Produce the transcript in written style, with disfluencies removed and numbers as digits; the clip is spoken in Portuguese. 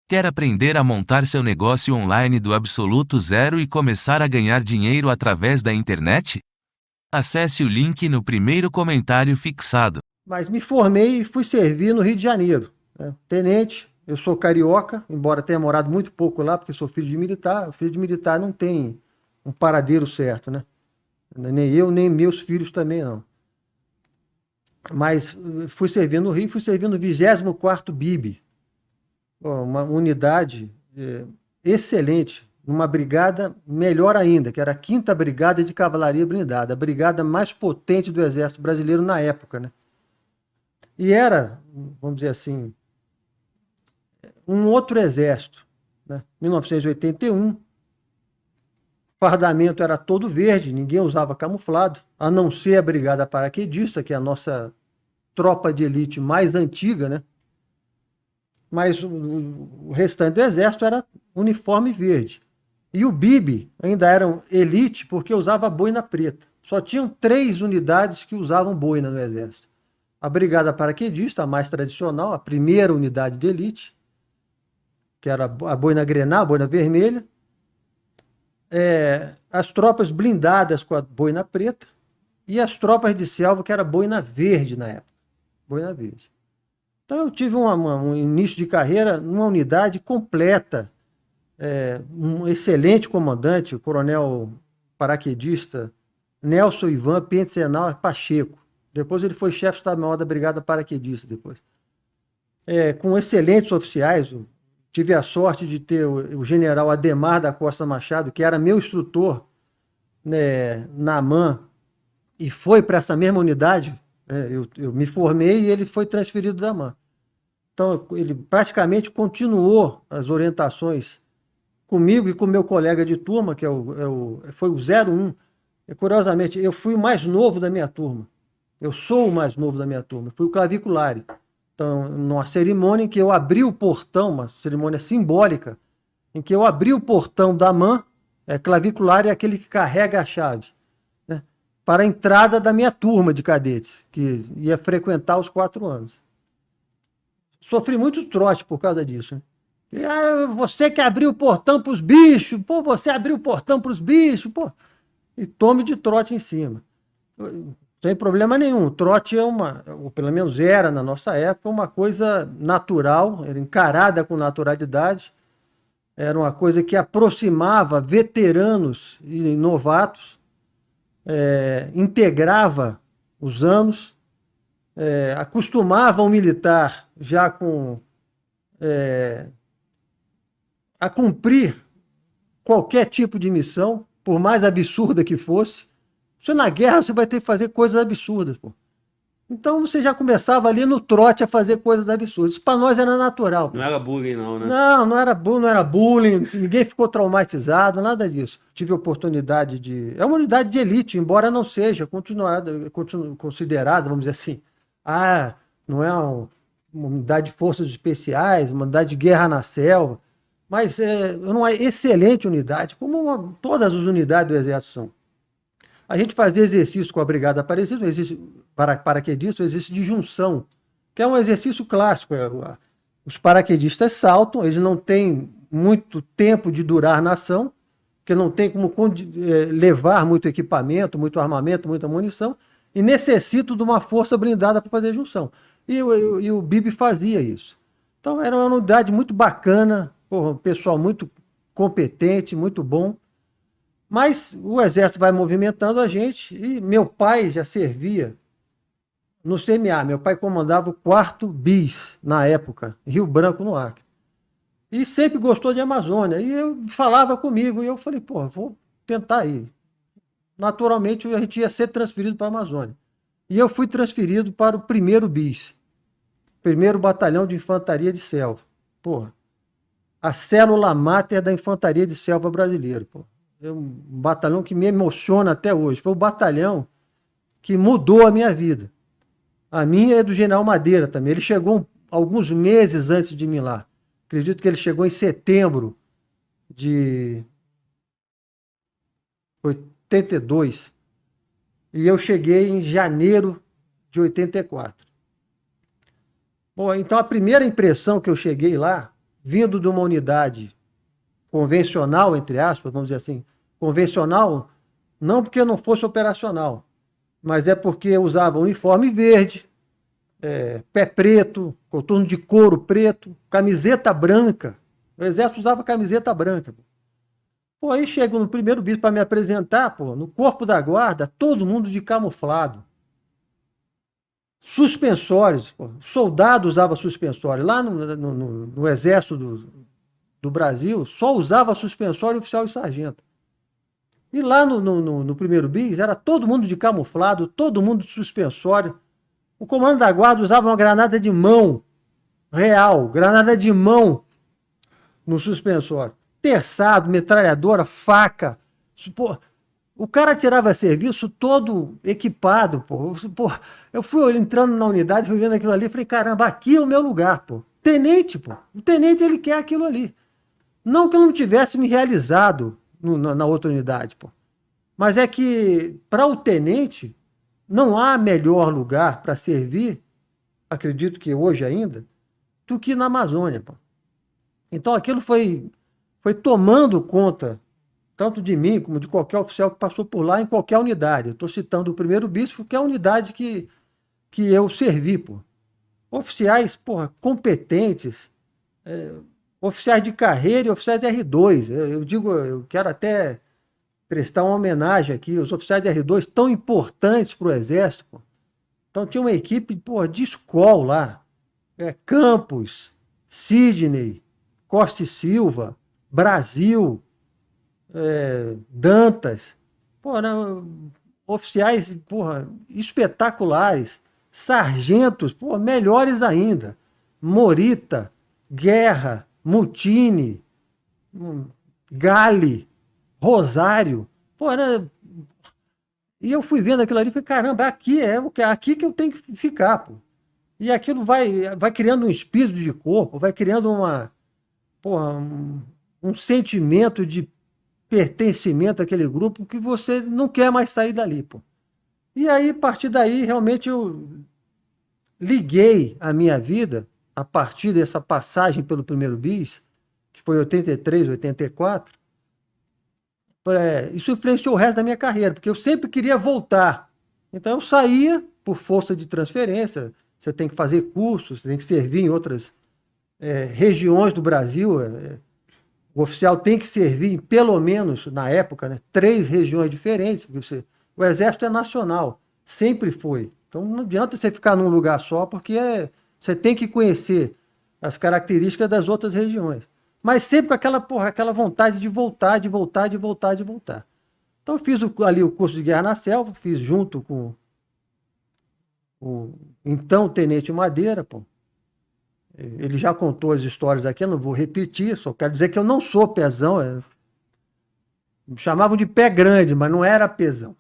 Quer aprender a montar seu negócio online do absoluto zero e começar a ganhar dinheiro através da internet? Acesse o link no primeiro comentário fixado. Mas me formei e fui servir no Rio de Janeiro, né? Tenente, eu sou carioca, embora tenha morado muito pouco lá, porque sou filho de militar. O filho de militar não tem um paradeiro certo, né? Nem eu, nem meus filhos também não. Mas fui servir no Rio, fui servir no 24º BIB, uma unidade excelente, numa brigada melhor ainda, que era a 5ª Brigada de Cavalaria Blindada, a brigada mais potente do Exército Brasileiro na época, né? E era, vamos dizer assim, um outro exército, né? 1981, fardamento era todo verde, ninguém usava camuflado, a não ser a Brigada Paraquedista, que é a nossa tropa de elite mais antiga, né? Mas o restante do exército era uniforme verde. E o BIB ainda era elite porque usava boina preta. Só tinham 3 unidades que usavam boina no exército. A Brigada Paraquedista, a mais tradicional, a primeira unidade de elite, que era a boina grená, a boina vermelha. As tropas blindadas com a boina preta e as tropas de selva, que era boina verde na época. Boina verde. Então eu tive um início de carreira numa unidade completa, um excelente comandante, o coronel paraquedista Nelson Ivan Pensenal Pacheco. Depois ele foi chefe de Estado-Maior da Brigada Paraquedista depois. Com excelentes oficiais, tive a sorte de ter o general Ademar da Costa Machado, que era meu instrutor, né, na AMAN, e foi para essa mesma unidade. Eu me formei e ele foi transferido da AMAN. Então, ele praticamente continuou as orientações comigo e com meu colega de turma, que foi o 01. E, curiosamente, eu fui o mais novo da minha turma. Eu sou o mais novo da minha turma. Fui o claviculare. Então, numa cerimônia em que eu abri o portão, uma cerimônia simbólica, em que eu abri o portão da AMAN, claviculare é aquele que carrega a chave, né, para a entrada da minha turma de cadetes, que ia frequentar os 4 anos. Sofri muito trote por causa disso, né? Você que abriu o portão para os bichos, pô, você abriu o portão para os bichos, pô. E tome de trote em cima. Sem problema nenhum. O trote ou pelo menos era na nossa época, uma coisa natural, era encarada com naturalidade, era uma coisa que aproximava veteranos e novatos, integrava os anos, acostumava o militar já a cumprir qualquer tipo de missão, por mais absurda que fosse. Você na guerra você vai ter que fazer coisas absurdas, pô. Então você já começava ali no trote a fazer coisas absurdas. Isso para nós era natural, pô. Não era bullying, não, né? Não era bullying, ninguém ficou traumatizado, nada disso. Tive oportunidade de... É uma unidade de elite, embora não seja considerada, vamos dizer assim, não é uma unidade de forças especiais, uma unidade de guerra na selva, mas é uma excelente unidade, como todas as unidades do Exército são. A gente fazia exercício com a Brigada Aparecida, um exercício paraquedista, um exercício de junção, que é um exercício clássico. Os paraquedistas saltam, eles não têm muito tempo de durar na ação, porque não tem como levar muito equipamento, muito armamento, muita munição, e necessitam de uma força blindada para fazer junção. E o BIB fazia isso. Então era uma unidade muito bacana, um pessoal muito competente, muito bom. Mas o Exército vai movimentando a gente, e meu pai já servia no CMA. Meu pai comandava o 4º BIS, na época, Rio Branco, no Acre. E sempre gostou de Amazônia. E eu falava comigo, e eu falei, vou tentar ir. Naturalmente, a gente ia ser transferido para a Amazônia. E eu fui transferido para o 1º BIS, 1º Batalhão de Infantaria de Selva. A célula máter da Infantaria de Selva brasileira, É um batalhão que me emociona até hoje. Foi o batalhão que mudou a minha vida. A minha é do General Madeira também. Ele chegou alguns meses antes de mim lá. Acredito que ele chegou em setembro de 82. E eu cheguei em janeiro de 84. Bom, então a primeira impressão que eu cheguei lá, vindo de uma unidade convencional, entre aspas, vamos dizer assim, convencional, não porque não fosse operacional, mas é porque usava uniforme verde, pé preto, coturno de couro preto, camiseta branca. O exército usava camiseta branca. Pô, aí chego no primeiro bispo para me apresentar, pô, no corpo da guarda, todo mundo de camuflado. Suspensórios, pô, soldado usava suspensório. Lá no exército do Brasil, só usava suspensório oficial e sargento. E lá no primeiro bis, era todo mundo de camuflado, todo mundo de suspensório. O comando da guarda usava uma granada de mão real, granada de mão no suspensório. Terçado, metralhadora, faca. Pô, o cara tirava serviço todo equipado, pô. Eu fui entrando na unidade, fui vendo aquilo ali, falei, caramba, aqui é o meu lugar, pô. Tenente, pô. O tenente, ele quer aquilo ali. Não que eu não tivesse me realizado na outra unidade, pô. Mas é que, para o tenente, não há melhor lugar para servir, acredito que hoje ainda, do que na Amazônia, pô. Então aquilo foi tomando conta, tanto de mim como de qualquer oficial que passou por lá, em qualquer unidade. Eu estou citando o primeiro bispo, que é a unidade que eu servi, pô. Oficiais, porra, competentes, oficiais de carreira e oficiais de R2. Eu digo, eu quero até prestar uma homenagem aqui, os oficiais de R2 tão importantes para o Exército. Pô. Então tinha uma equipe de escola lá, Campos, Sidney, Costa e Silva, Brasil, Dantas, oficiais espetaculares, sargentos, melhores ainda, Morita, Guerra, Mutini, Gale, Rosário, e eu fui vendo aquilo ali e falei, caramba, aqui aqui que eu tenho que ficar, pô. E aquilo vai criando um espírito de corpo, vai criando um sentimento de pertencimento àquele grupo que você não quer mais sair dali, pô. E aí, a partir daí, realmente eu liguei a minha vida, a partir dessa passagem pelo primeiro bis, que foi 83, 84, isso influenciou o resto da minha carreira, porque eu sempre queria voltar. Então eu saía por força de transferência, você tem que fazer cursos, você tem que servir em outras regiões do Brasil, o oficial tem que servir em, pelo menos, na época, né, 3 regiões diferentes, porque o Exército é nacional, sempre foi. Então não adianta você ficar num lugar só, porque você tem que conhecer as características das outras regiões. Mas sempre com aquela vontade de voltar. Então eu fiz ali o curso de Guerra na Selva, fiz junto com o então Tenente Madeira, pô. Ele já contou as histórias aqui, eu não vou repetir, só quero dizer que eu não sou pezão. Me chamavam de pé grande, mas não era pezão.